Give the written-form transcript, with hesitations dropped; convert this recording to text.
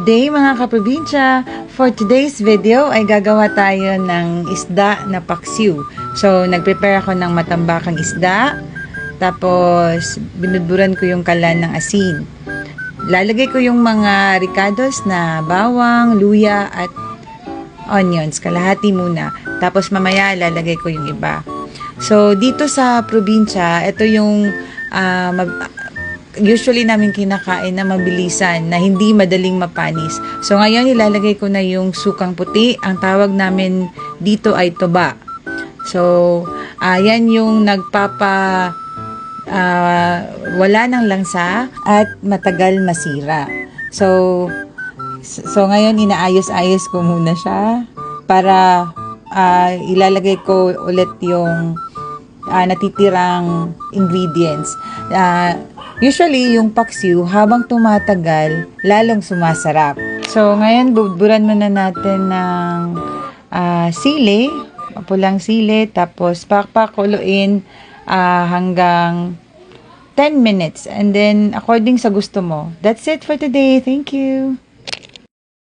day mga kaprobinsya! For today's video ay gagawa tayo ng isda na paksiw. So, nagprepare ako ng matambakang isda. Tapos, binudburan ko yung kalan ng asin. Lalagay ko yung mga ricados na bawang, luya at onions. Kalahati muna. Tapos, mamaya lalagay ko yung iba. So, dito sa probinsya, ito yung usually namin kinakain na mabilisan, na hindi madaling mapanis. So, ngayon ilalagay ko na yung sukang puti. Ang tawag namin dito ay toba. So, yan yung wala ng langsa at matagal masira. So ngayon inaayos-ayos ko muna siya para ilalagay ko ulit yung natitirang ingredients. Usually, yung paksiw, habang tumatagal, lalong sumasarap. So, ngayon, buburan muna natin ng sili, pulang sili, tapos pakuluin hanggang 10 minutes. And then, according sa gusto mo. That's it for today. Thank you!